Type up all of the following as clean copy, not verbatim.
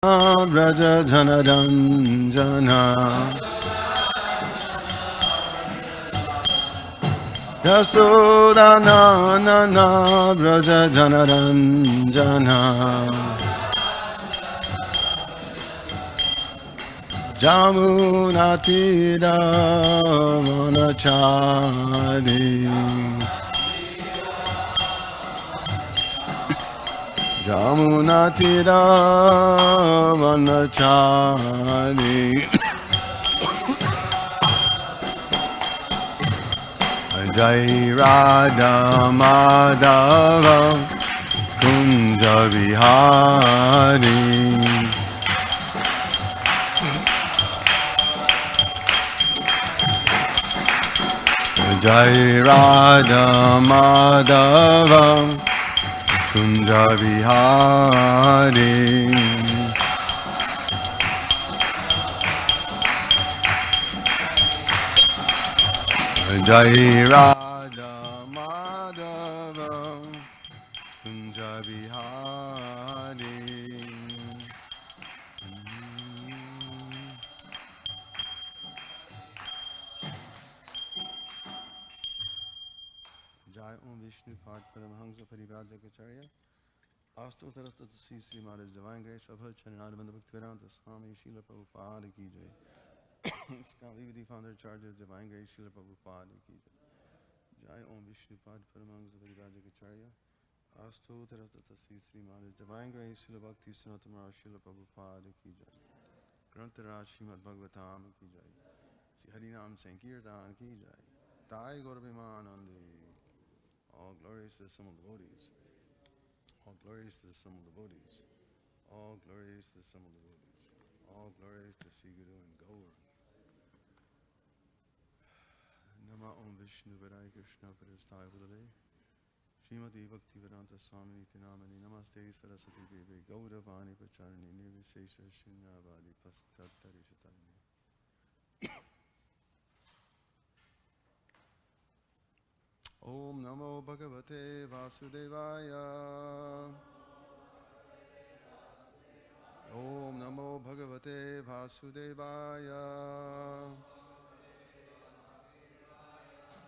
Braja Janaranjana Yasodhanana Braja Janaranjana Jamunatira Vanachari Jamunatira Vanachari Jai Radha Madhava Kunja Vihari Jai Radha Madhava Kunja Vihari Jai Radha Madhava Kunja Vihari Jai Om Vishnu Pad Paramhansa Parivadakacharya Astotarat Sri Sri Maharaj Divine Grace Abhay Charananda Bhaktivedanta Swami Srila Prabhupada Ki Jai Swami Vivedi Founder Charge of Divine Grace Srila Prabhupada Ki Jai Jai Om Vishnu Pad Paramahansa Parivadakacharya Astotarat Sri Sri Maharaj Divine Grace Srila Bhakti Sanatana Maharaj Srila Prabhupada Ki Jai Grantaraj Srimad Bhagavatam Ki Jai Sri Harinam Sankirtan Ki Jai Thai Gauravimanandi All glories to the sum of devotees. All glories to the sum of devotees. All glories to the sum of devotees. All glories to Sri Guru and Gaur. Nama Om Vishnu Vadai Krishna Padasthaya Budale. Srimati Bhakti Vedanta Swami Niti Namani Namaste Saraswati Devi Gauravani Pacharani Nirvisesha Shunyavadi Pastattari Satarani. Om Namo Bhagavate Vasudevaya. Om Namo Bhagavate Vasudevaya.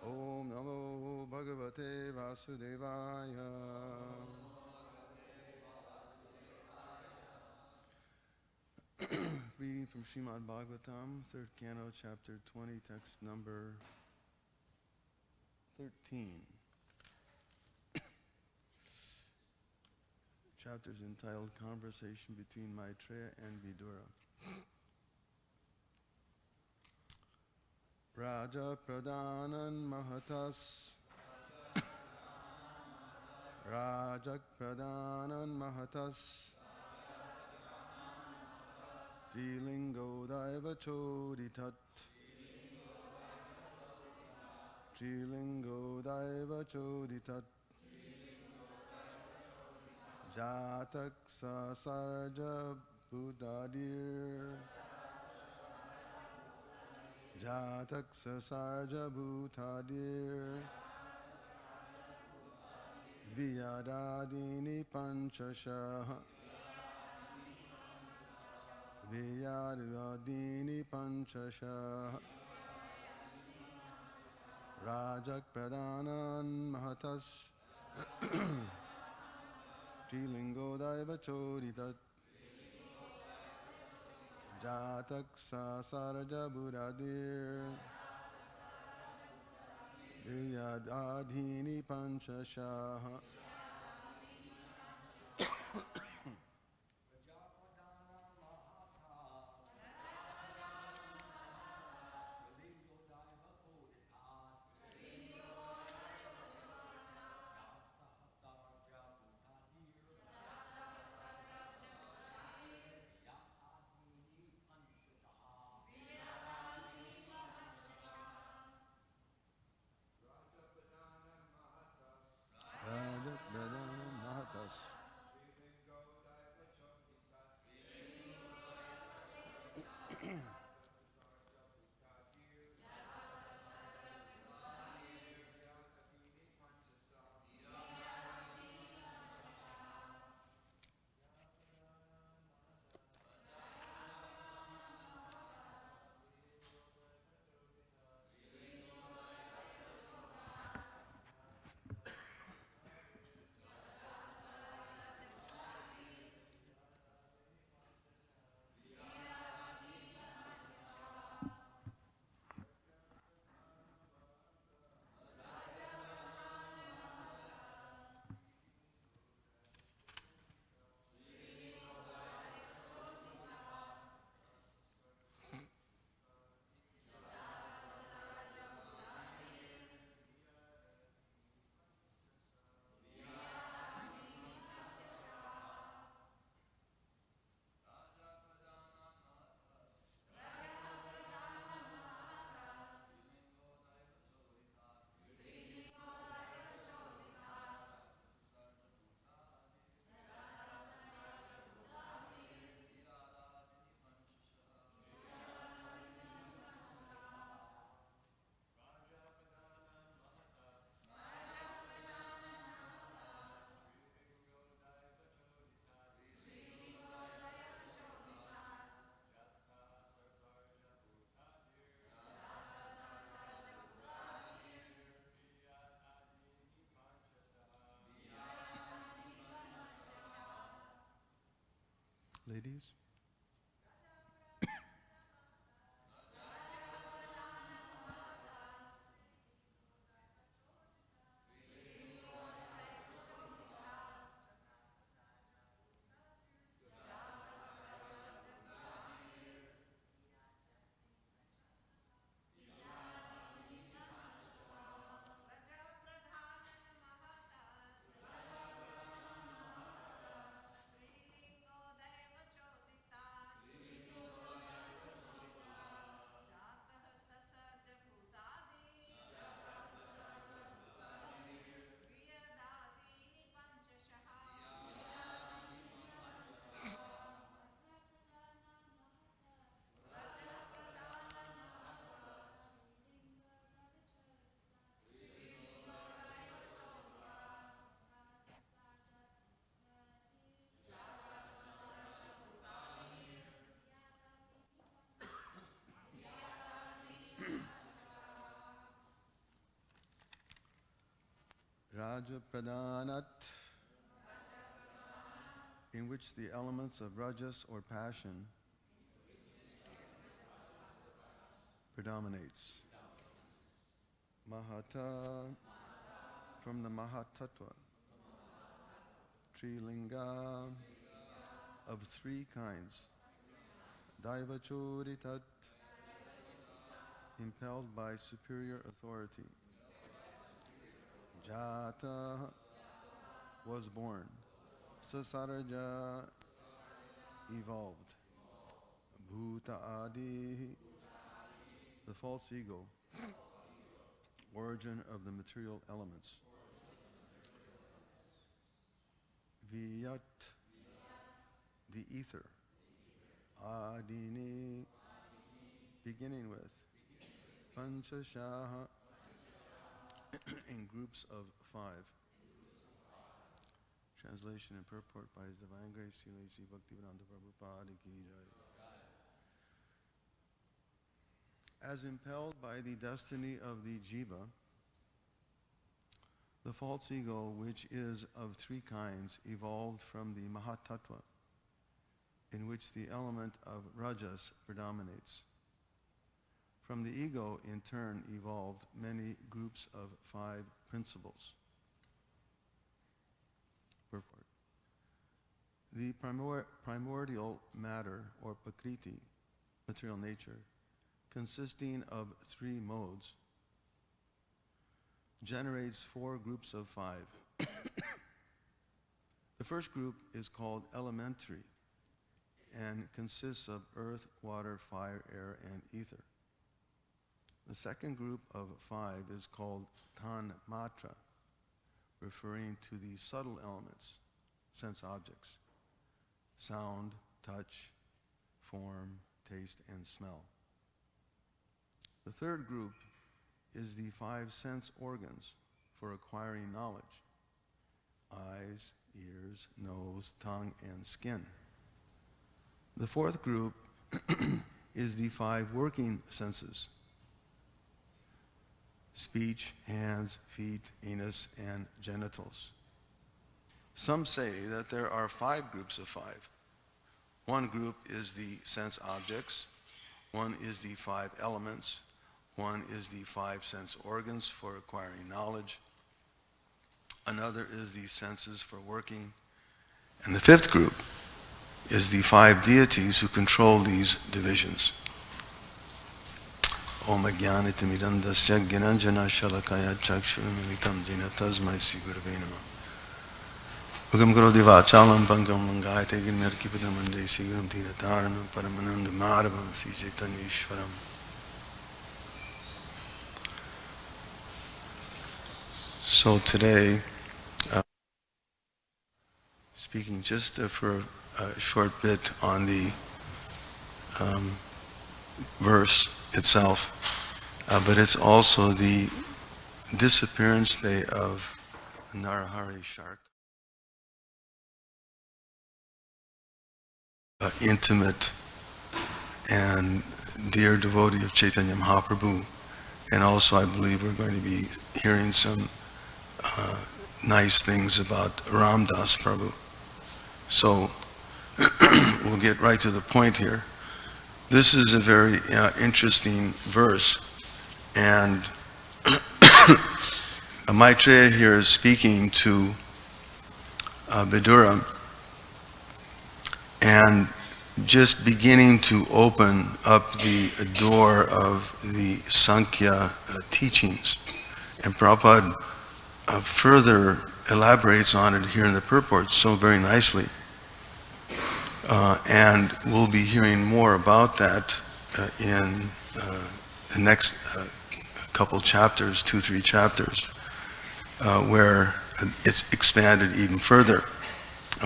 Om Namo Bhagavate Vasudevaya. Reading from Srimad Bhagavatam, 3rd Canto, Chapter 20, text number 13. Chapter is entitled Conversation Between Maitreya and Vidura. Raja Pradhanan Mahatas Rajak Pradhanan Mahatas Trilingo Daiva Choditat Trilingo Daiva Choditat Jatak Sasarja Buddhadir Jatak Sasarja Bhutadir Vyadadini Panchasha Vyadadini Panchasha Rajak Pradhanan Mahatas Trilingo Daiva Choditat Jatak Sasarja Buddhadir Vyadadini Panchasha Ladies? Raja Pradhanat, in which the elements of rajas or passion predominates. Mahata, from the Mahatattva. Trilinga, of three kinds. Daivachoritat, impelled by superior authority. Jata, was born. Sasaraja, evolved. Bhuta Adi, the false ego, origin of the material elements. Viyat, the ether. Adini, beginning with. Panchashaha, in groups of 5. Translation and purport by His Divine Grace, Srila A.C. Bhaktivedanta Prabhupada Ki Jai. As impelled by the destiny of the jiva, the false ego, which is of 3 kinds, evolved from the Mahatattva, in which the element of rajas predominates. From the ego, in turn, evolved many groups of 5 principles. Purport. The primordial matter, or prakriti, material nature, consisting of 3 modes, generates 4 groups of 5. The first group is called elementary and consists of earth, water, fire, air, and ether. The second group of 5 is called tanmatra, referring to the subtle elements, sense objects, sound, touch, form, taste, and smell. The third group is the 5 sense organs for acquiring knowledge: eyes, ears, nose, tongue, and skin. The fourth group is the 5 working senses: speech, hands, feet, anus, and genitals. Some say that there are 5 groups of 5. One group is the sense objects, one is the 5 elements, one is the 5 sense organs for acquiring knowledge, another is the senses for working, and the 5th group is the 5 deities who control these divisions. Om Ajnanitimidandasya Gyananjana Shalakaya Chakshurumilitam Jena Tasmai Sri Gurave Namah. Ugam Karoti Vachalam Pankam Langayate Girnarkipadam Ande Sri Gurum Tinataranam Paramananda Madhavam Sri Chaitanya Ishwaram. So today, speaking just for a short bit on the verse itself, but it's also the disappearance day of Narahari Shark, intimate and dear devotee of Chaitanya Mahaprabhu. And also I believe we're going to be hearing some nice things about Ramdas Prabhu. So we'll get right to the point here. This is a very interesting verse, and Maitreya here is speaking to Vidura and just beginning to open up the door of the Sankhya teachings. And Prabhupada further elaborates on it here in the purport so very nicely. And we'll be hearing more about that in the next couple chapters, 2-3 chapters, where it's expanded even further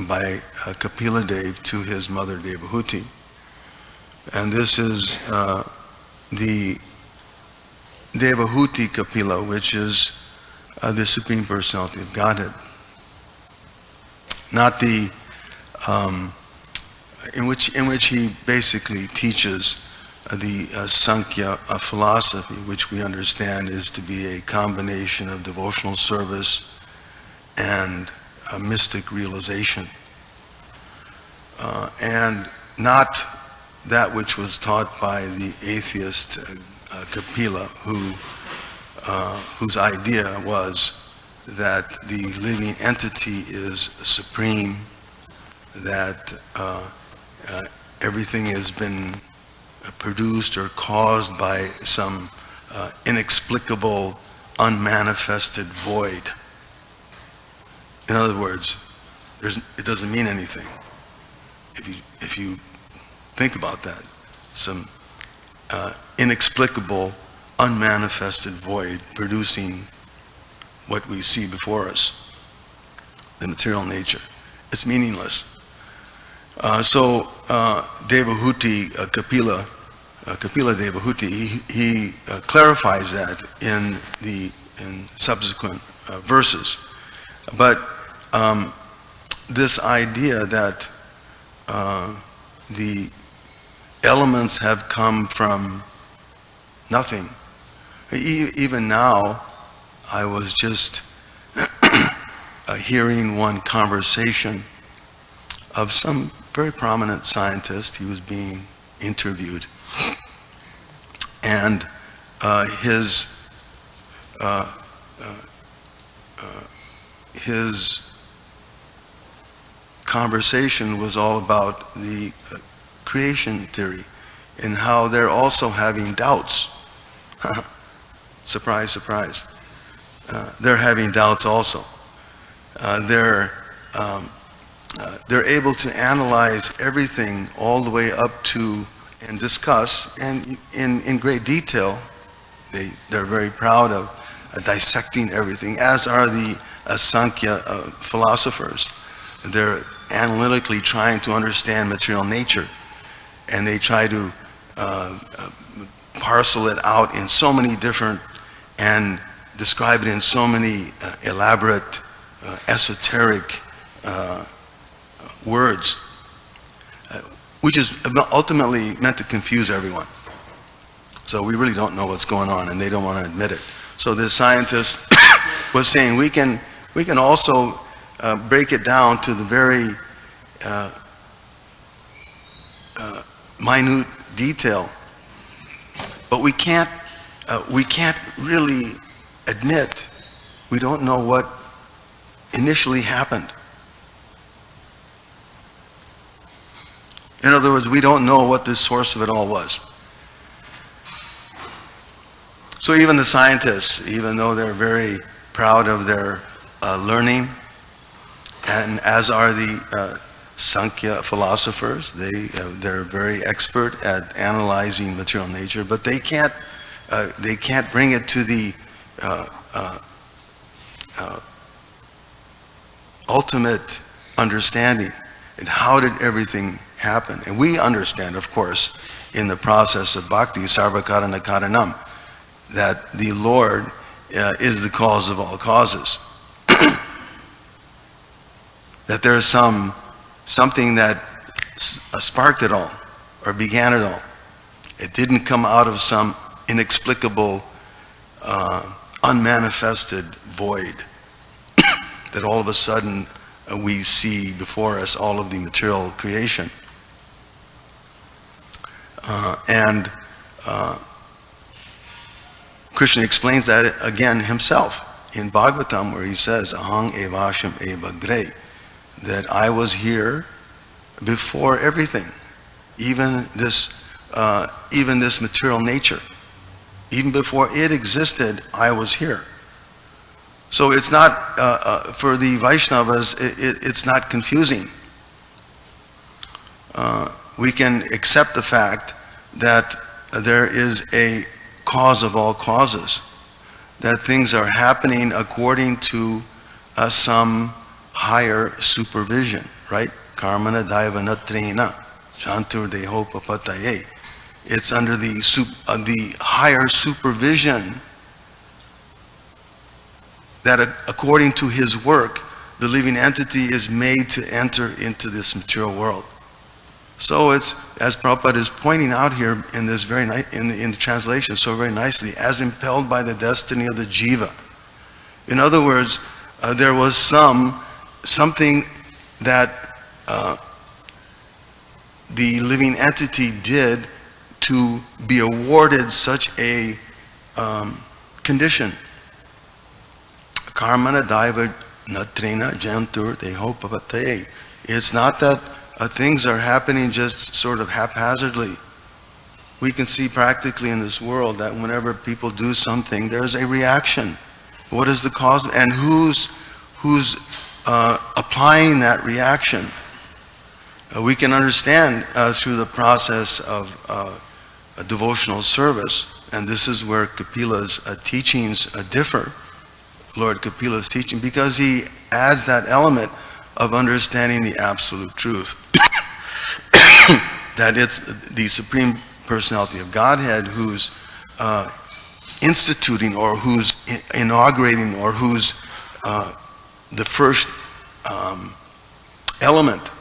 by Kapila Dev to his mother Devahuti. And this is the Devahuti Kapila, which is the Supreme Personality of Godhead. Not the, in which he basically teaches the Sankhya philosophy, which we understand is to be a combination of devotional service and mystic realization. And not that which was taught by the atheist Kapila, whose idea was that the living entity is supreme, that everything has been produced or caused by some inexplicable, unmanifested void. In other words, it doesn't mean anything. If you think about that, some inexplicable, unmanifested void producing what we see before us, the material nature. It's meaningless. So Devahuti, Kapila Devahuti, he clarifies that in subsequent verses. But this idea that the elements have come from nothing. Even now, I was just hearing one conversation of some very prominent scientist. He was being interviewed, and his conversation was all about the creation theory and how they're also having doubts. Surprise, surprise. They're having doubts also. They're able to analyze everything all the way up to and discuss, and in great detail. They're very proud of dissecting everything, as are the Sankhya philosophers. They're analytically trying to understand material nature, and they try to parcel it out in so many different and describe it in so many elaborate, esoteric words, which is ultimately meant to confuse everyone. So we really don't know what's going on, and they don't want to admit it. So this scientist was saying we can also break it down to the very minute detail, but we can't really admit we don't know what initially happened. In other words, we don't know what the source of it all was. So even the scientists, even though they're very proud of their learning, and as are the Sankhya philosophers, they're very expert at analyzing material nature, but they can't bring it to the ultimate understanding. And how did everything happen? And we understand, of course, in the process of bhakti, sarva karana karanam, that the Lord is the cause of all causes. That there is something that sparked it all, or began it all. It didn't come out of some inexplicable, unmanifested void that all of a sudden we see before us all of the material creation. And Krishna explains that again himself in Bhagavatam, where he says, Ahang evasham eva gre, that I was here before everything, even this material nature. Even before it existed, I was here. So it's not, for the Vaishnavas, it's not confusing. We can accept the fact that there is a cause of all causes, that things are happening according to some higher supervision, right? Karmana daivanatrena, shantur deho papataye. It's under the higher supervision that according to his work, the living entity is made to enter into this material world. So it's, as Prabhupada is pointing out here in this in the translation so very nicely, as impelled by the destiny of the jiva. In other words, there was something that the living entity did to be awarded such a condition. Karmana daiva natrena jantur deho papataye. It's not that things are happening just sort of haphazardly. We can see practically in this world that whenever people do something, there's a reaction. What is the cause, and who's applying that reaction? We can understand through the process of a devotional service, and this is where Kapila's teachings differ. Lord Kapila's teaching, because he adds that element of understanding the absolute truth. That it's the Supreme Personality of Godhead who's instituting, or who's inaugurating, or who's the first element,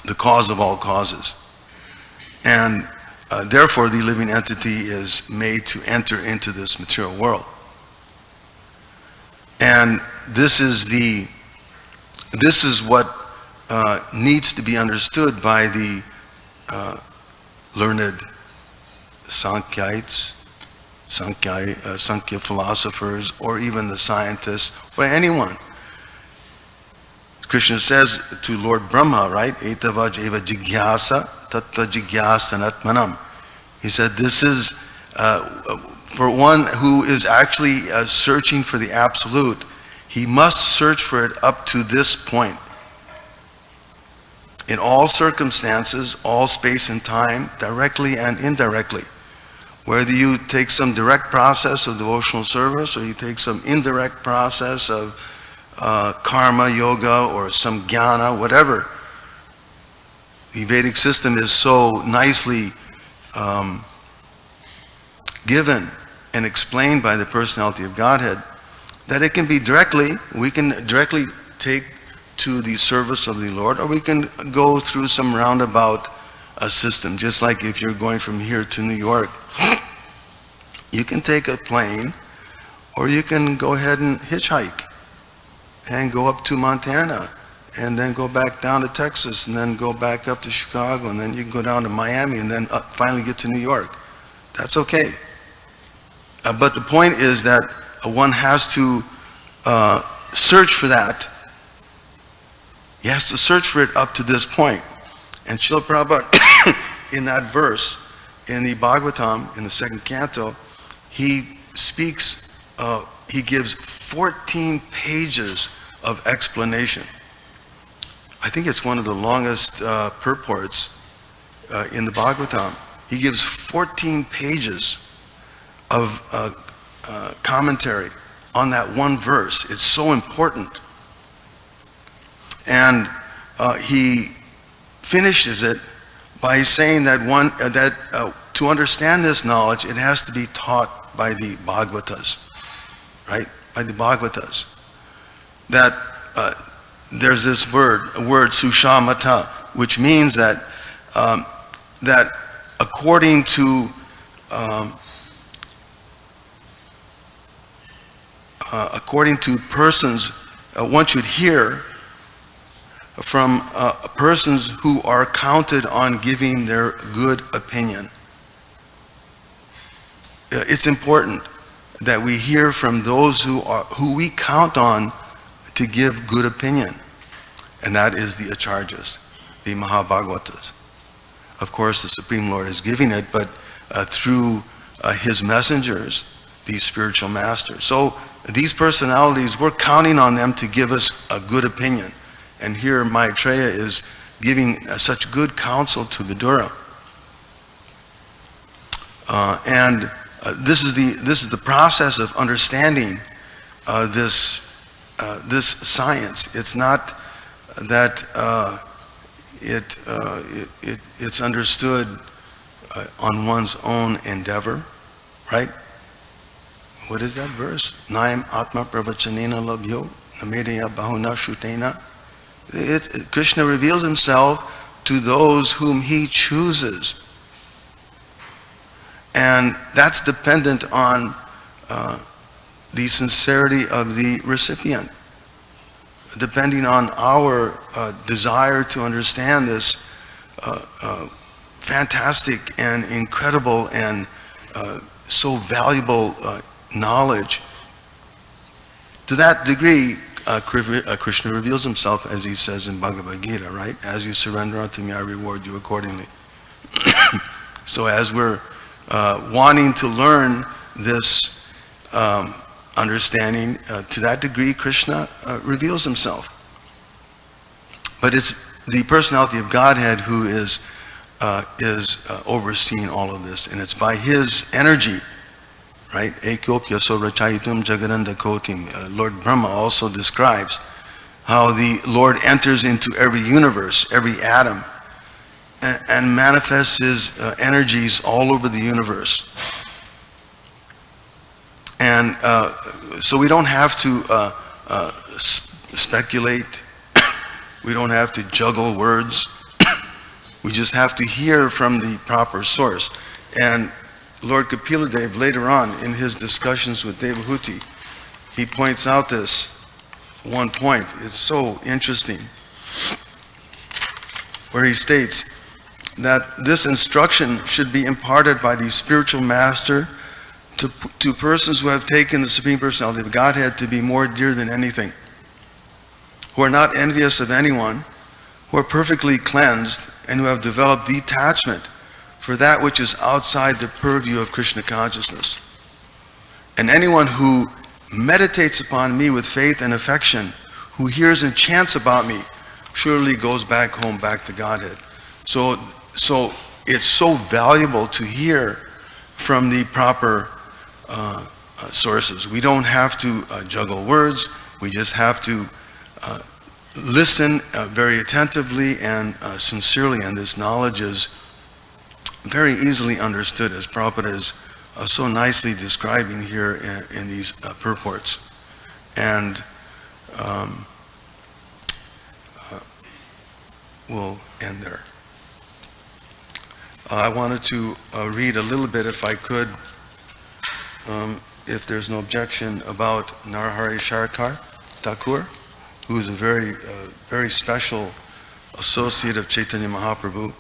the cause of all causes. And therefore the living entity is made to enter into this material world. And this is what needs to be understood by the learned Sankhya philosophers, or even the scientists, or anyone. Krishna says to Lord Brahma, right? Etava jeva jigyasa tattva jigyasanatmanam. He said, this is for one who is actually searching for the absolute. He must search for it up to this point. In all circumstances, all space and time, directly and indirectly. Whether you take some direct process of devotional service, or you take some indirect process of karma, yoga, or some jnana, whatever. The Vedic system is so nicely given and explained by the Personality of Godhead that it can be we can directly take to the service of the Lord, or we can go through some roundabout system. Just like if you're going from here to New York, you can take a plane, or you can go ahead and hitchhike and go up to Montana, and then go back down to Texas, and then go back up to Chicago, and then you can go down to Miami, and then finally get to New York. That's okay. But the point is that one has to search for that. He has to search for it up to this point. And Srila Prabhupada, in that verse, in the Bhagavatam, in the second canto, he speaks, he gives 14 pages of explanation. I think it's one of the longest purports in the Bhagavatam. He gives 14 pages of commentary on that one verse. It's so important. And he finishes it by saying that to understand this knowledge, it has to be taught by the Bhagavatas, right? By the Bhagavatas. That there's this word sushamata, which means that according to persons one should hear from persons who are counted on giving their good opinion. It's important that we hear from those who we count on to give good opinion, and that is the Acharyas, the Mahabhagavatas. Of course, the Supreme Lord is giving it, but through his messengers, these spiritual masters. So these personalities, we're counting on them to give us a good opinion. And here Maitreya is giving such good counsel to Vidura. This is the process of understanding this science. It's not that it's understood on one's own endeavor, right? What is that verse? Naikatma Prabhu labhyo namedeya bahuna shutena. Krishna reveals himself to those whom he chooses. And that's dependent on the sincerity of the recipient. Depending on our desire to understand this fantastic and incredible and so valuable knowledge. To that degree, Krishna reveals himself, as he says in Bhagavad Gita, right? As you surrender unto me, I reward you accordingly. So as we're wanting to learn this understanding, to that degree, Krishna reveals himself. But it's the personality of Godhead who is overseeing all of this, and it's by his energy, right? Ekopya sorachayitum jagaranda kotim. Lord Brahma also describes how the Lord enters into every universe, every atom, and manifests his energies all over the universe. And so we don't have to speculate. We don't have to juggle words. We just have to hear from the proper source. And Lord Kapila Dev, later on in his discussions with Devahuti, he points out this one point. It's so interesting, where he states that this instruction should be imparted by the spiritual master to persons who have taken the Supreme Personality of Godhead to be more dear than anything, who are not envious of anyone, who are perfectly cleansed, and who have developed detachment for that which is outside the purview of Krishna consciousness. And anyone who meditates upon me with faith and affection, who hears and chants about me, surely goes back home, back to Godhead. So it's so valuable to hear from the proper sources. We don't have to juggle words. We just have to listen very attentively and sincerely, and this knowledge is very easily understood, as Prabhupada is so nicely describing here in these purports. And we'll end there. I wanted to read a little bit, if I could, if there's no objection, about Narahari Sharkar Thakur, who is a very special associate of Chaitanya Mahaprabhu.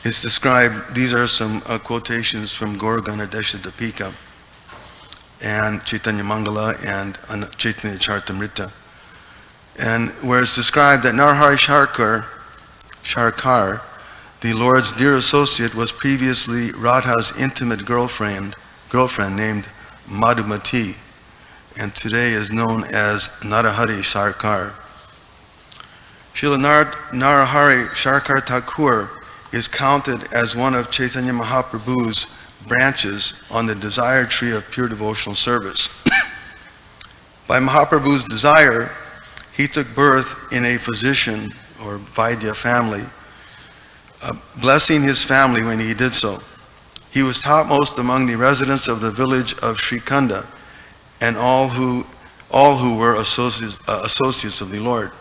It's described, these are some quotations from Gaur Ganadesha Dipika and Chaitanya Mangala and Chaitanya Charitamrita. And where it's described that Narahari Sharkar, the Lord's dear associate, was previously Radha's intimate girlfriend named Madhumati, and today is known as Narahari Sharkar. Srila Narahari Sharkar Thakur is counted as one of Chaitanya Mahaprabhu's branches on the desire tree of pure devotional service. By Mahaprabhu's desire, he took birth in a physician or Vaidya family, blessing his family when he did so. He was topmost among the residents of the village of Srikanda and all who were associates of the Lord.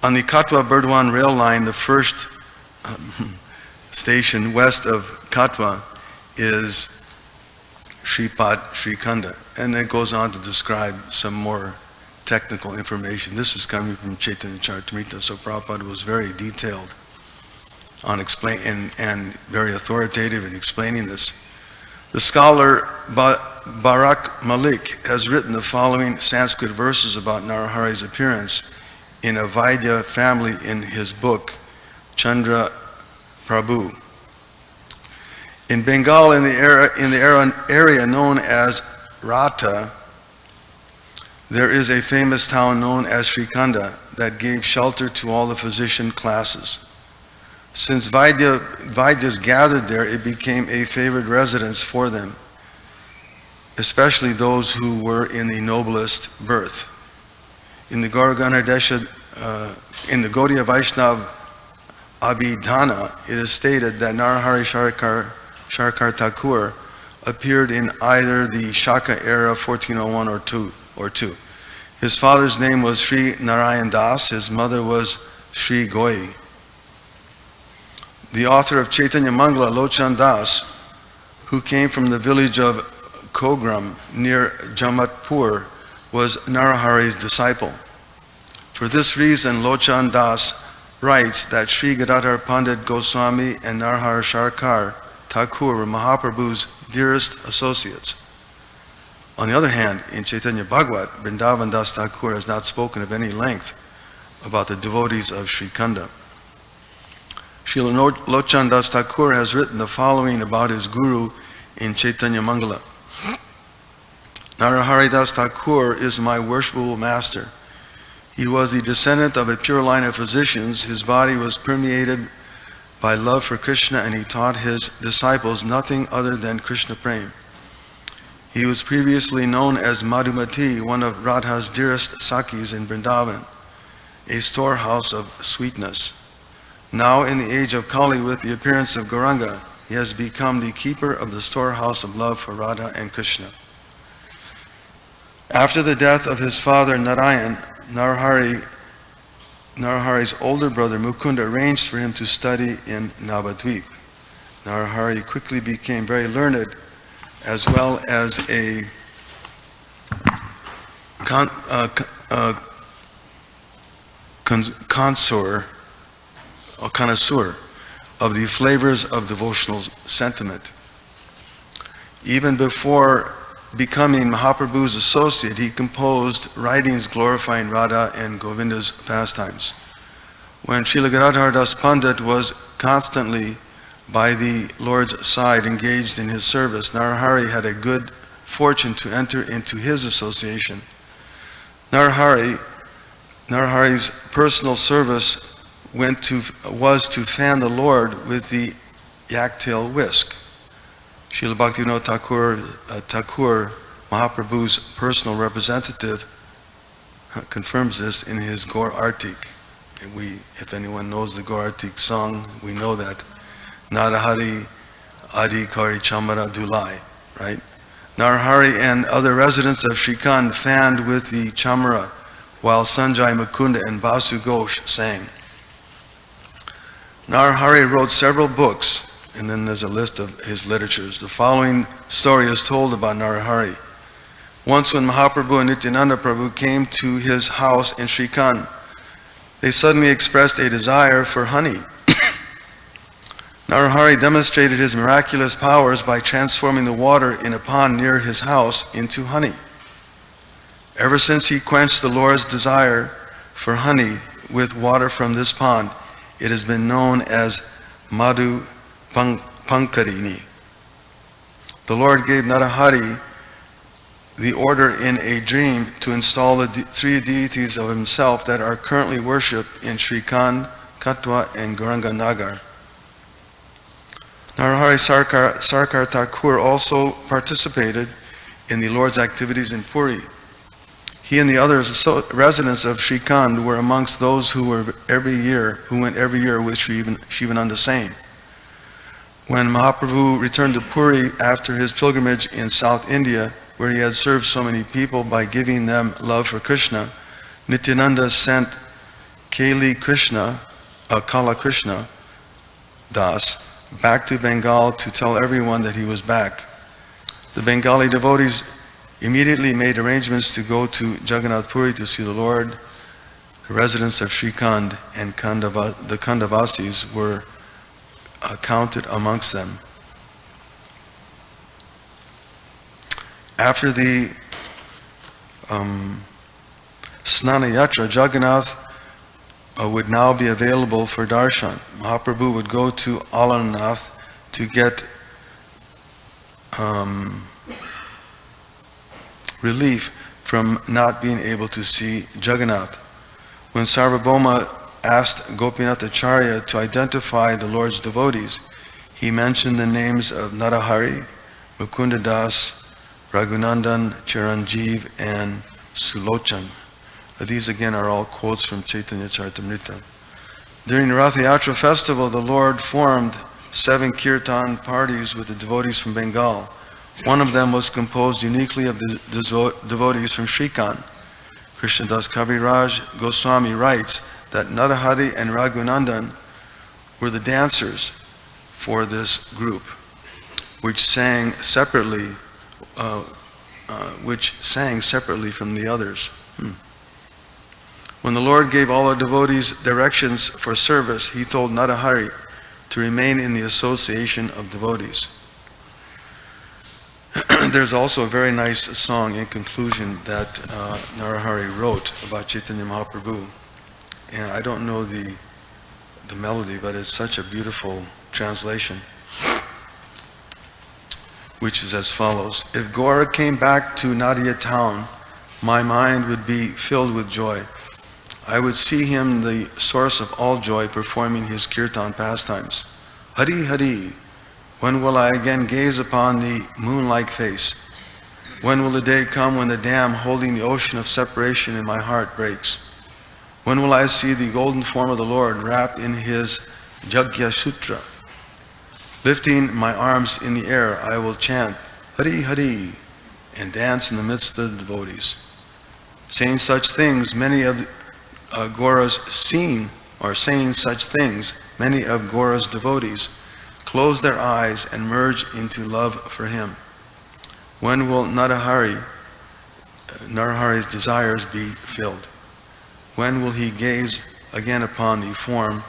On the Katwa Burdwan rail line, the first station west of Katwa is Shripad Shrikanda. And then it goes on to describe some more technical information. This is coming from Chaitanya Charitamrita, so Prabhupada was very detailed on and very authoritative in explaining this. The scholar Barak Malik has written the following Sanskrit verses about Narahari's appearance in a Vaidya family in his book, Chandra Prabhu. In Bengal, in the area known as Rata, there is a famous town known as Srikanda that gave shelter to all the physician classes. Since Vaidyas gathered there, it became a favored residence for them, especially those who were in the noblest birth. In the Gaudiya Vaishnav Abhidhana, it is stated that Narahari Sharkar Thakur appeared in either the Shaka era 1401 or 2. His father's name was Sri Narayan Das, his mother was Sri Goi. The author of Chaitanya Mangala, Lochan Das, who came from the village of Kogram near Jamatpur, was Narahari's disciple. For this reason, Lochan Das writes that Sri Gadadhar Pandit Goswami and Narahar Sharkar Thakur were Mahaprabhu's dearest associates. On the other hand, in Chaitanya Bhagavat, Vrindavan Das Thakur has not spoken of any length about the devotees of Srikanda. Srila Lochan Das Thakur has written the following about his guru in Chaitanya Mangala. Narahari Das Thakur is my worshipful master. He was the descendant of a pure line of physicians. His body was permeated by love for Krishna, and he taught his disciples nothing other than Krishna Prem. He was previously known as Madhumati, one of Radha's dearest Sakis in Vrindavan, a storehouse of sweetness. Now, in the age of Kali, with the appearance of Gauranga, he has become the keeper of the storehouse of love for Radha and Krishna. After the death of his father Narayan, Narahari's older brother Mukunda arranged for him to study in Navadvip. Narahari quickly became very learned, as well as a connoisseur of the flavors of devotional sentiment. Even before becoming Mahaprabhu's associate, he composed writings glorifying Radha and Govinda's pastimes. When Srila Gadadhar Das Pandit was constantly by the Lord's side engaged in his service, Narahari had a good fortune to enter into his association. Narahari's personal service was to fan the Lord with the yak-tail whisk. Srila Bhaktivinoda Thakur, Mahaprabhu's personal representative, confirms this in his Gaur Artik. And if anyone knows the Gaur Artik song, we know that. Narahari Adi Kari Chamara Dulai, right? Narahari and other residents of Srikand fanned with the chamara, while Sanjay Mukunda and Vasu Ghosh sang. Narahari wrote several books, and then there's a list of his literatures. The following story is told about Narahari. Once when Mahaprabhu and Nityananda Prabhu came to his house in Srikand, they suddenly expressed a desire for honey. Narahari demonstrated his miraculous powers by transforming the water in a pond near his house into honey. Ever since he quenched the Lord's desire for honey with water from this pond, it has been known as Madhu Pankarini. The Lord gave Narahari the order in a dream to install the three deities of himself that are currently worshipped in Srikand, Katwa, and Gauranga Nagar. Narahari Sarkar Thakur also participated in the Lord's activities in Puri. He and the other residents of Srikand were amongst those who went every year with Shivananda Sain. When Mahaprabhu returned to Puri after his pilgrimage in South India, where he had served so many people by giving them love for Krishna, Nityananda sent Kala Krishna Das back to Bengal to tell everyone that he was back. The Bengali devotees immediately made arrangements to go to Jagannath Puri to see the Lord. The residents of Srikand and the Kandavasis were counted amongst them. After the Snana Yatra, Jagannath would now be available for darshan. Mahaprabhu would go to Alannath to get relief from not being able to see Jagannath. When Sarvabhauma asked Gopinath Acharya to identify the Lord's devotees, he mentioned the names of Narahari, Mukunda Das, Raghunandan, Chiranjeev, and Sulochan. These again are all quotes from Chaitanya Charitamrita. During the Rath Yatra festival, the Lord formed 7 kirtan parties with the devotees from Bengal. One of them was composed uniquely of the devotees from Srikant. Krishnadas Kaviraj Goswami writes that Narahari and Raghunandan were the dancers for this group, which sang separately from the others. When the Lord gave all the devotees directions for service, he told Narahari to remain in the association of devotees. There's also a very nice song in conclusion that Narahari wrote about Chaitanya Mahaprabhu. And I don't know the melody, but it's such a beautiful translation, which is as follows. If Gaura came back to Nadia town, my mind would be filled with joy. I would see him, the source of all joy, performing his kirtan pastimes. Hari Hari, when will I again gaze upon the moon-like face? When will the day come when the dam holding the ocean of separation in my heart breaks? When will I see the golden form of the Lord wrapped in his Jagya Sutra? Lifting my arms in the air, I will chant Hari Hari and dance in the midst of the devotees. Saying such things, many of Gaura's devotees close their eyes and merge into love for him. When will Narahari's desires be filled? When will he gaze again upon the form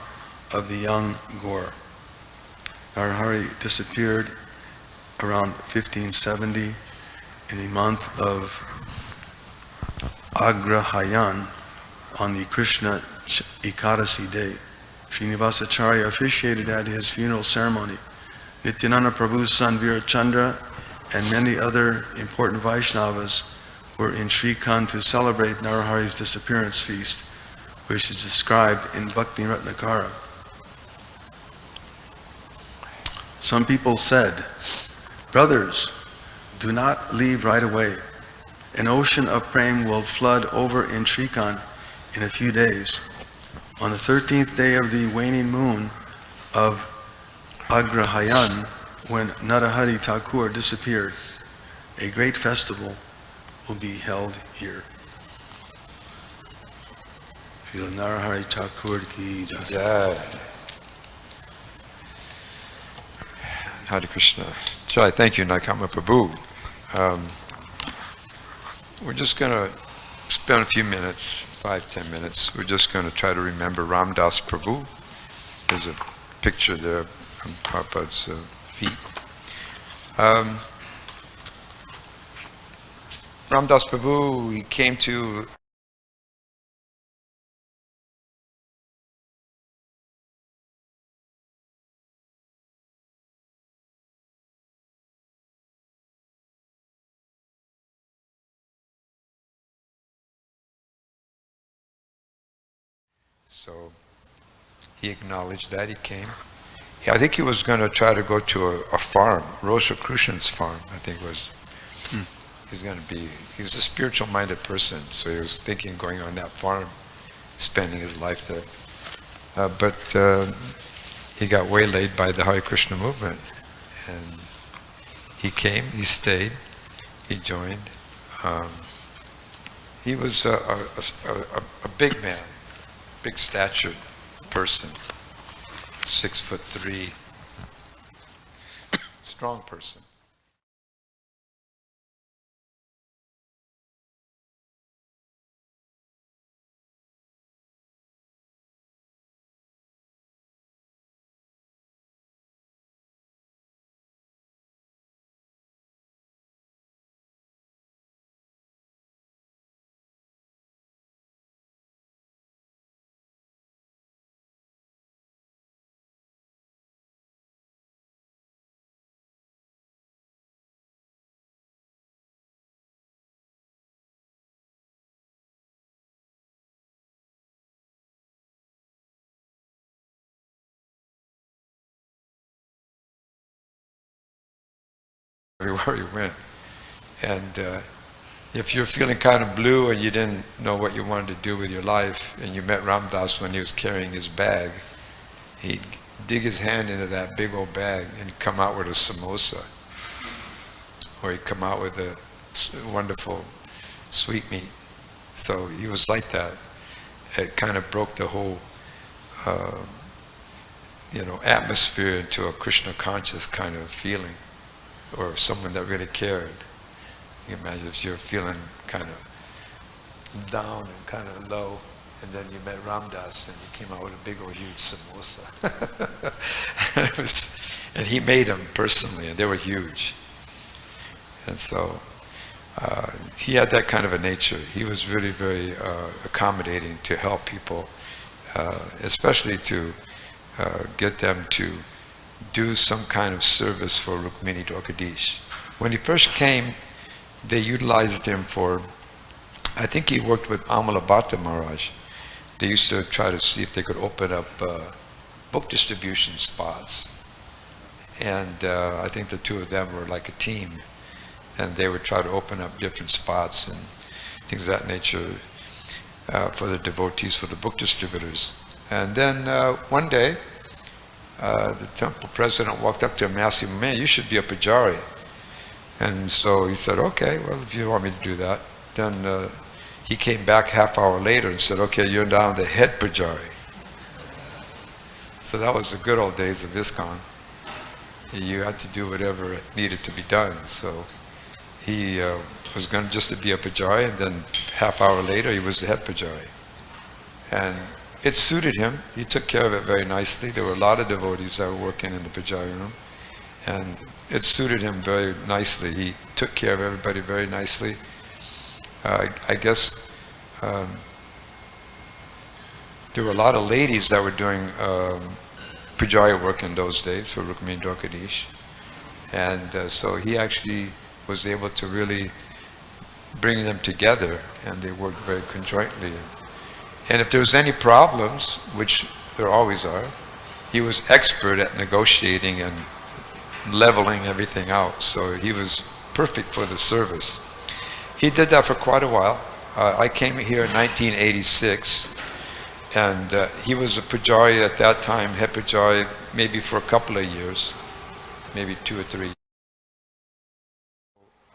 of the young Gaur? Narahari disappeared around 1570 in the month of Agrahayan on the Krishna Ekadasi day. Srinivasacharya officiated at his funeral ceremony. Nityananda Prabhu's son Veera Chandra and many other important Vaishnavas were in Srikant to celebrate Narahari's disappearance feast, which is described in Bhakti Ratnakara. Some people said, "Brothers, do not leave right away. An ocean of prem will flood over in Srikant in a few days. On the 13th day of the waning moon of Agrahayan, when Narahari Thakur disappeared, a great festival will be held here." Srila Narahari Thakur ki jai. Hare Krishna. Jai, thank you, Naikatma Prabhu. We're just going to spend a few minutes, 5-10 minutes. We're just going to try to remember Ramdas Prabhu. There's a picture there on Prabhupada's feet. Ramdas Prabhu, he came to so he acknowledged that, he came. I think he was going to try to go to a farm, Rosicrucian's farm, I think it was. He was a spiritual minded person, so he was thinking going on that farm, spending his life there. But he got waylaid by the Hare Krishna movement. And he came, he stayed, he joined. He was a big man, big statured person, 6'3", strong person. everywhere he went. And if you're feeling kind of blue and you didn't know what you wanted to do with your life, and you met Ram Dass when he was carrying his bag, he'd dig his hand into that big old bag and come out with a samosa, or he'd come out with a wonderful sweetmeat. So he was like that. It kind of broke the whole atmosphere into a Krishna conscious kind of feeling, or someone that really cared. You can imagine if you're feeling kind of down and kind of low, and then you met Ram Dass and you came out with a big old huge samosa. And he made them personally, and they were huge. And so he had that kind of a nature. He was really very accommodating to help people, especially to get them to do some kind of service for Rukmini Dwarkadish. When he first came, they utilized him for, I think he worked with Amalabhata Maharaj. They used to try to see if they could open up book distribution spots. And I think the two of them were like a team. And they would try to open up different spots and things of that nature for the devotees, for the book distributors. And then one day, the temple president walked up to him and asked him, "Man, you should be a pujari." And so he said, "Okay, well, if you want me to do that." Then he came back half hour later and said, "Okay, you're now the head pujari." So that was the good old days of ISKCON. You had to do whatever needed to be done. So he was going just to be a pujari, and then half hour later he was the head pujari. And it suited him. He took care of it very nicely. There were a lot of devotees that were working in the pujari room, and it suited him very nicely. He took care of everybody very nicely. I guess there were a lot of ladies that were doing pujari work in those days for Rukmini Dwarkadish, and so he actually was able to really bring them together, and they worked very conjointly. And if there was any problems, which there always are, he was expert at negotiating and leveling everything out. So he was perfect for the service. He did that for quite a while. I came here in 1986, and he was a pujari at that time, head pujari, maybe for a couple of years, maybe 2 or 3.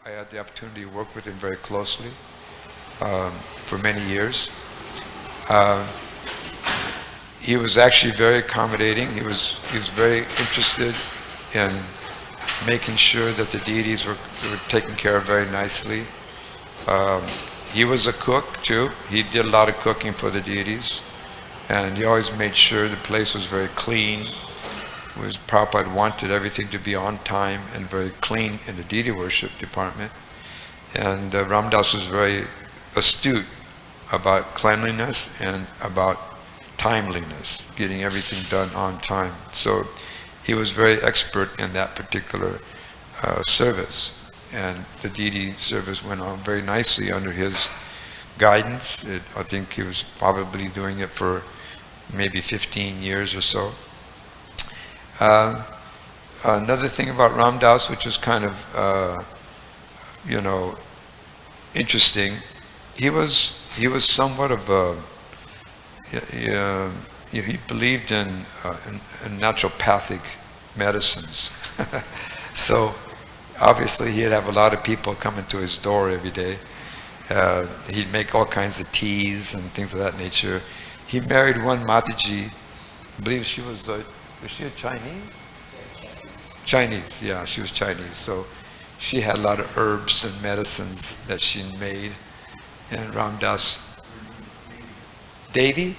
I had the opportunity to work with him very closely for many years. He was actually very accommodating. He was very interested in making sure that the deities were taken care of very nicely. He was a cook too. He did a lot of cooking for the deities, and he always made sure the place was very clean. Prabhupada wanted everything to be on time and very clean in the deity worship department. And Ram Dass was very astute about cleanliness and about timeliness, getting everything done on time. So he was very expert in that particular service. And the deity service went on very nicely under his guidance. I think he was probably doing it for maybe 15 years or so. Another thing about Ram Dass, which was kind of, interesting, he was somewhat of a, he believed in naturopathic medicines. So obviously he'd have a lot of people coming to his door every day. He'd make all kinds of teas and things of that nature. He married one Mataji, I believe she was she a Chinese? Chinese, yeah, she was Chinese. So she had a lot of herbs and medicines that she made. And Ram Dass, Devi?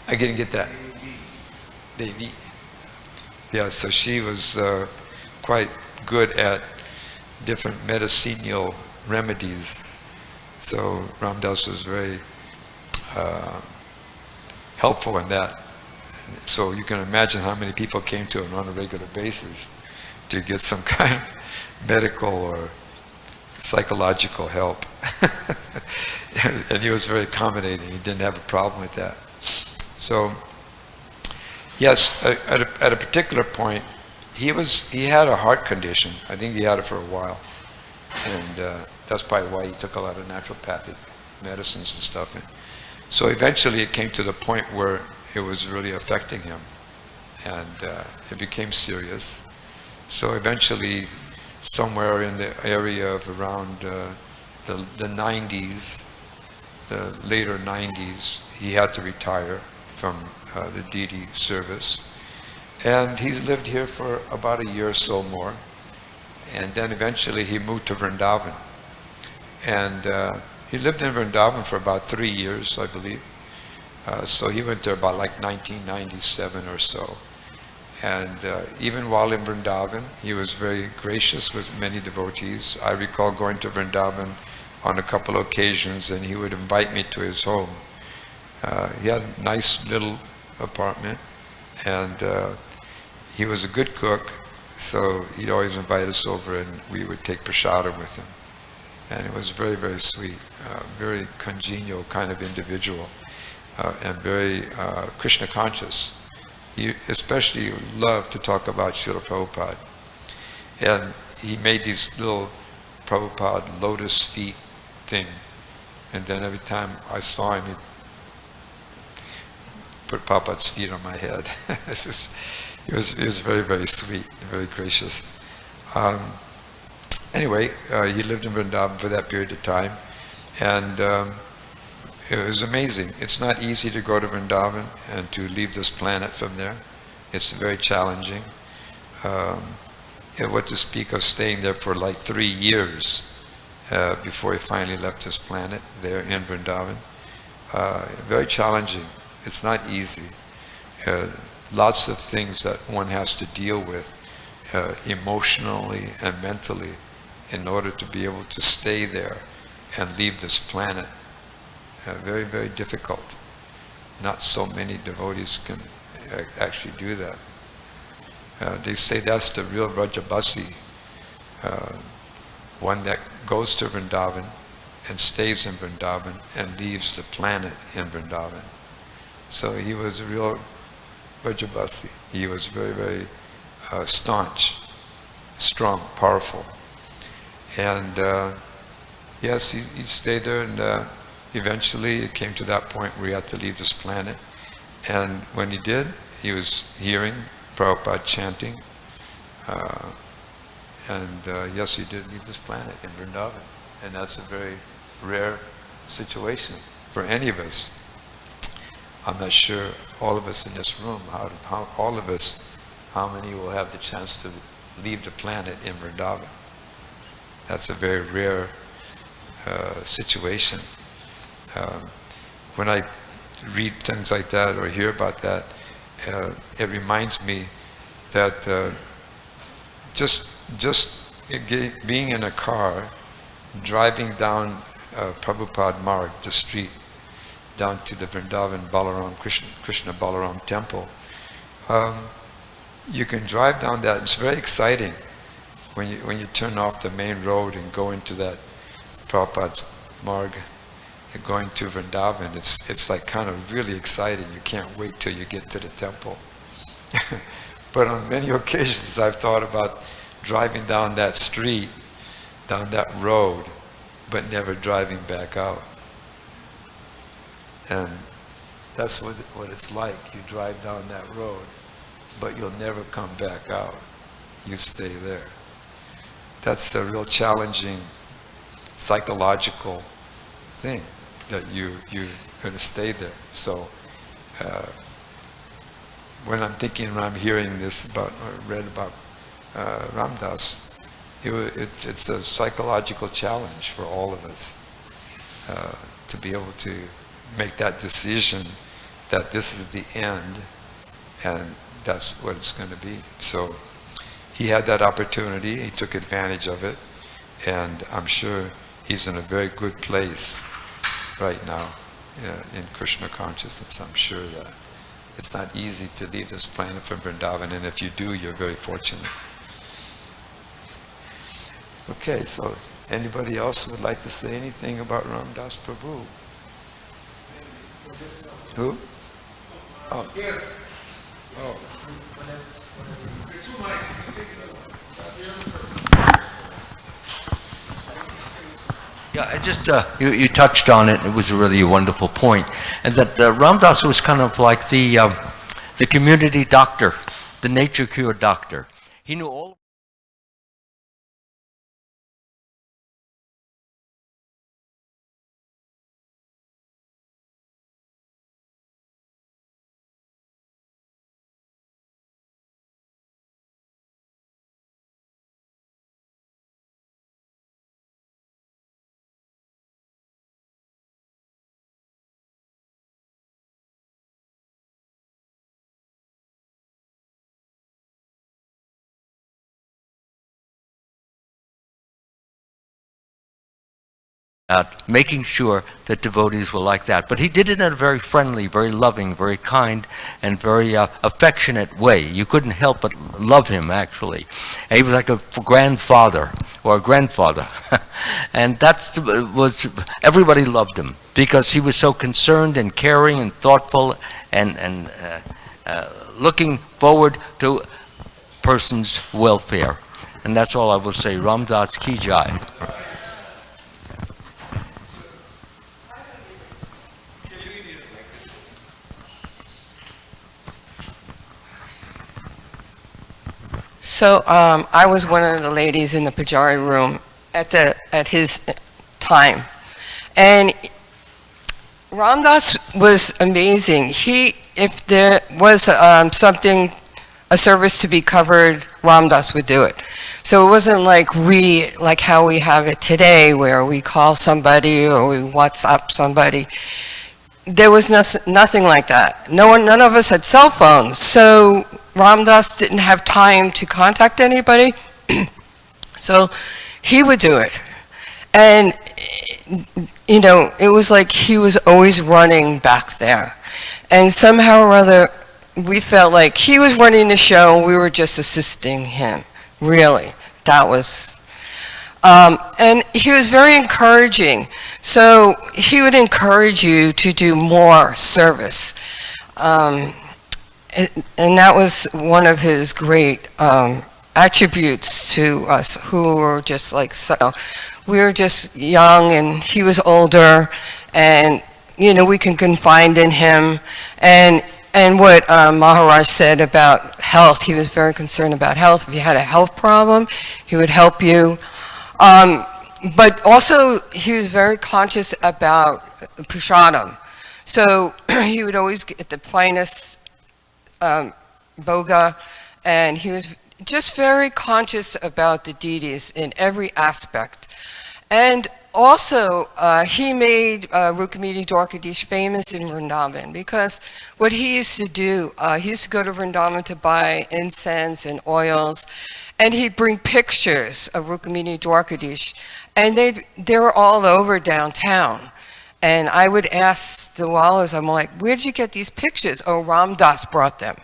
I didn't get that. Devi. Yeah, so she was quite good at different medicinal remedies. So Ram Dass was very helpful in that. So you can imagine how many people came to him on a regular basis to get some kind of medical or psychological help. And he was very accommodating. He didn't have a problem with that. So yes, at a particular point, he had a heart condition. I think he had it for a while, and that's probably why he took a lot of naturopathic medicines and stuff. And so eventually it came to the point where it was really affecting him, and it became serious. So eventually, somewhere in the area of around the 90s, the later 90s, he had to retire from the deity service. And he's lived here for about a year or so more. And then eventually he moved to Vrindavan. And he lived in Vrindavan for about 3 years, I believe. So he went there about like 1997 or so. And even while in Vrindavan, he was very gracious with many devotees. I recall going to Vrindavan on a couple of occasions, and he would invite me to his home. He had a nice little apartment, and he was a good cook, so he'd always invite us over, and we would take prasadam with him. And it was very, very sweet, very congenial kind of individual, and very Krishna conscious. He especially loved to talk about Srila Prabhupada. And he made these little Prabhupada lotus feet thing. And then every time I saw him, he'd put Prabhupada's feet on my head. It was very, very sweet, very gracious. Anyway, he lived in Vrindavan for that period of time. And it was amazing. It's not easy to go to Vrindavan and to leave this planet from there. It's very challenging. And what to speak of staying there for like 3 years before he finally left this planet there in Vrindavan. Very challenging. It's not easy. Lots of things that one has to deal with emotionally and mentally in order to be able to stay there and leave this planet. Very, very difficult. Not so many devotees can actually do that. They say that's the real Vrajabasi, one that goes to Vrindavan and stays in Vrindavan and leaves the planet in Vrindavan. So he was a real Vrajabasi. He was very, very staunch, strong, powerful. And yes, he stayed there, and eventually it came to that point where he had to leave this planet. And when he did, he was hearing Prabhupada chanting. Yes, he did leave this planet in Vrindavan. And that's a very rare situation for any of us. I'm not sure all of us in this room, how many will have the chance to leave the planet in Vrindavan. That's a very rare situation. When I read things like that or hear about that, it reminds me that just being in a car, driving down Prabhupada Marg, the street, down to the Vrindavan Balaram, Krishna Balaram temple, you can drive down that. It's very exciting when you turn off the main road and go into that Prabhupada's Marg, going to Vrindavan. It's like kind of really exciting. You can't wait till you get to the temple. But on many occasions I've thought about driving down that street, down that road, but never driving back out. And that's what it's like. You drive down that road, but you'll never come back out. You stay there. That's the real challenging psychological thing, that you're going to stay there. So when I'm hearing this about, or read about Ramdas, it's a psychological challenge for all of us to be able to make that decision that this is the end and that's what it's going to be. So he had that opportunity, he took advantage of it, and I'm sure he's in a very good place right now in Krishna consciousness. I'm sure that it's not easy to leave this planet from Vrindavan, and if you do, you're very fortunate. Okay, so anybody else would like to say anything about Ramdas Prabhu? Who? Oh. Oh. Yeah, I just you touched on it. It was a really wonderful point, and that Ram Dass was kind of like the community doctor, the nature cure doctor. He knew all. Making sure that devotees were like that. But he did it in a very friendly, very loving, very kind, and very affectionate way. You couldn't help but love him, actually. And he was like a grandfather or a grandfather. And everybody loved him because he was so concerned and caring and thoughtful and looking forward to person's welfare. And that's all I will say. Ram Dass Ki Jai. So I was one of the ladies in the Pujari room at his time, and Ram Dass was amazing. If there was something, a service to be covered, Ram Dass would do it. So it wasn't like how we have it today, where we call somebody or we WhatsApp somebody. There was nothing like that. None of us had cell phones, so Ram Dass didn't have time to contact anybody, so he would do it. And, it was like he was always running back there. And somehow or other, we felt like he was running the show, and we were just assisting him, really. That was... and he was very encouraging. So he would encourage you to do more service. And that was one of his great attributes to us who were just like, so we were just young and he was older, and we can confide in him. And what Maharaj said about health, he was very concerned about health. If you had a health problem, he would help you. But also he was very conscious about prasadam. So he would always get the finest boga, and he was just very conscious about the deities in every aspect. And also, he made Rukmini Dwarkadish famous in Vrindavan, because what he used to do, he used to go to Vrindavan to buy incense and oils, and he'd bring pictures of Rukmini Dwarkadish, and they were all over downtown. And I would ask the Wallas, I'm like, where did you get these pictures? Oh, Ram Dass brought them.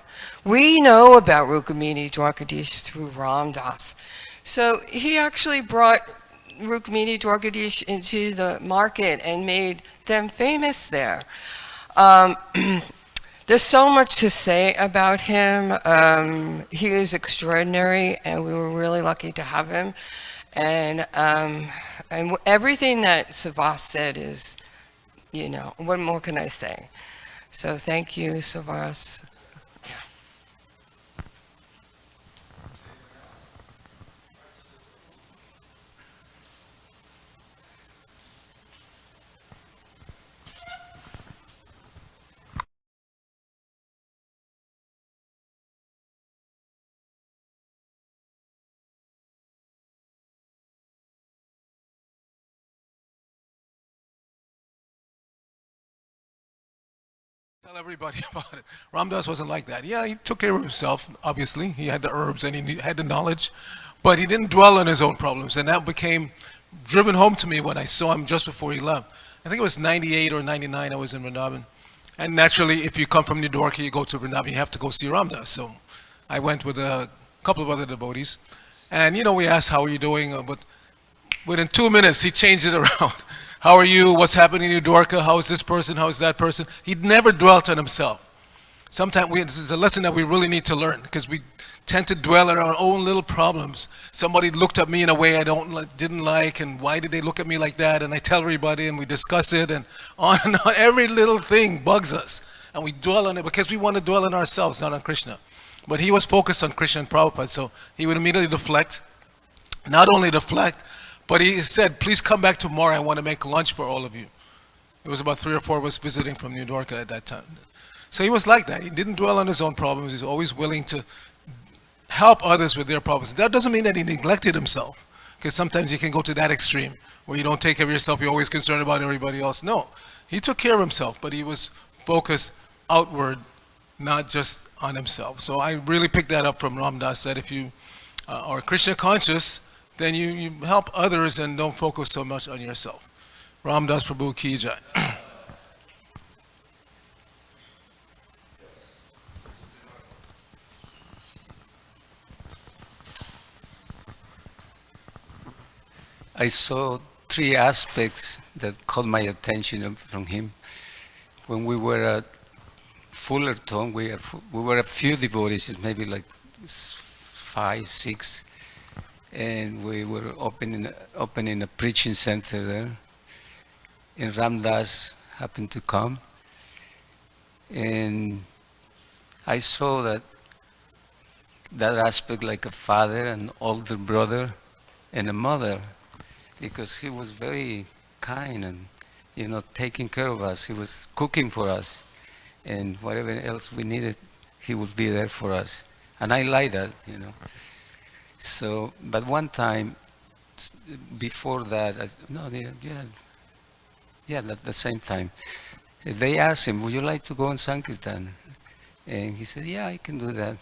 We know about Rukmini Dwarkadish through Ram Dass. So he actually brought Rukmini Dwarkadish into the market and made them famous there. There's so much to say about him. He is extraordinary, and we were really lucky to have him. And everything that Savas said is, what more can I say? So thank you, Savas. Tell everybody about it. Ram Dass wasn't like that. Yeah, he took care of himself, obviously. He had the herbs and he had the knowledge, but he didn't dwell on his own problems. And that became driven home to me when I saw him just before he left. I think it was 98 or 99 I was in Vrindavan. And naturally, if you come from New Dwarka, you go to Vrindavan, you have to go see Ram Dass. So I went with a couple of other devotees. And, we asked, how are you doing? But within 2 minutes, he changed it around. How are you? What's happening in New Dwarka? How is this person? How is that person? He never dwelt on himself. Sometimes this is a lesson that we really need to learn, because we tend to dwell on our own little problems. Somebody looked at me in a way I didn't like, and why did they look at me like that? And I tell everybody, and we discuss it, and on and on. Every little thing bugs us, and we dwell on it because we want to dwell on ourselves, not on Krishna. But he was focused on Krishna and Prabhupada, so he would immediately deflect. Not only deflect, but he said, please come back tomorrow. I want to make lunch for all of you. It was about 3 or 4 of us visiting from New York at that time. So he was like that. He didn't dwell on his own problems. He's always willing to help others with their problems. That doesn't mean that he neglected himself, because sometimes you can go to that extreme where you don't take care of yourself, you're always concerned about everybody else. No, he took care of himself, but he was focused outward, not just on himself. So I really picked that up from Ram Dass, that if you are Krishna conscious, then you help others and don't focus so much on yourself. Ram Dass Prabhu ki jai. I saw 3 aspects that caught my attention from him. When we were at Fullerton, we were a few devotees, maybe like 5, 6, and we were opening a preaching center there. And Ram Dass happened to come, and I saw that aspect like a father, an older brother, and a mother, because he was very kind and, taking care of us. He was cooking for us, and whatever else we needed, he would be there for us. And I like that, So, but one time, before that, at the same time, they asked him, would you like to go on Sankirtan? And he said, yeah, I can do that.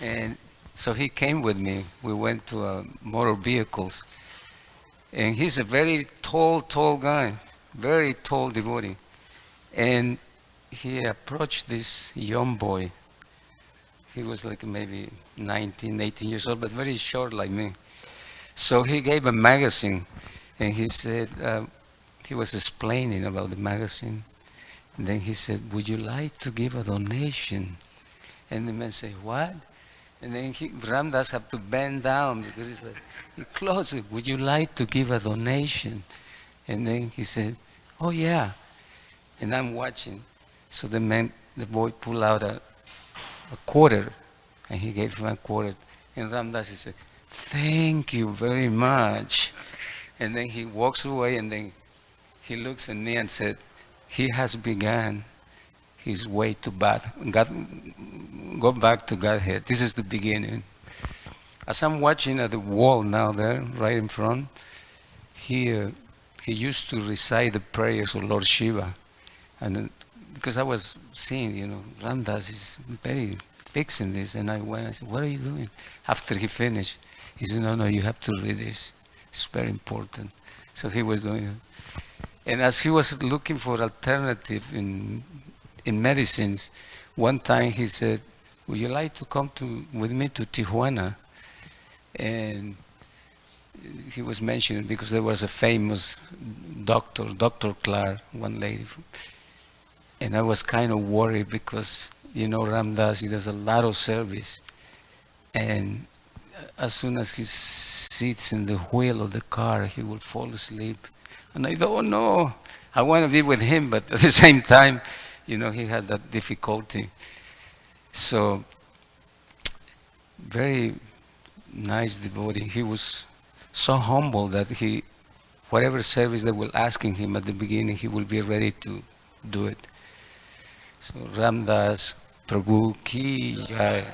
And so he came with me. We went to motor vehicles. And he's a very tall guy, very tall devotee. And he approached this young boy. He was like maybe 19, 18 years old, but very short like me. So he gave a magazine, and he said, he was explaining about the magazine. And then he said, would you like to give a donation? And the man said, what? And then Ram Dass had to bend down because he closed it. Would you like to give a donation? And then he said, oh yeah. And I'm watching. So the boy pulled out a quarter, and he gave him a quarter. And Ram Dass said, thank you very much. And then he walks away, and then he looks at me and said, he has begun his way to go back to Godhead. This is the beginning. As I'm watching at the wall now there, right in front, he used to recite the prayers of Lord Shiva. And because I was seeing, Ram Dass is very fixed in this, and I said, what are you doing? After he finished, he said, no, you have to read this. It's very important. So he was doing it. And as he was looking for alternative in medicines, one time he said, would you like to come with me to Tijuana? And he was mentioning because there was a famous doctor, Dr. Clark, one lady. And I was kind of worried because, Ram Dass, he does a lot of service. And as soon as he sits in the wheel of the car, he will fall asleep. And I thought, oh no, I want to be with him, but at the same time, he had that difficulty. So, very nice devotee. He was so humble that whatever service they were asking him at the beginning, he will be ready to do it. So, Ram Dass Prabhu ki jai.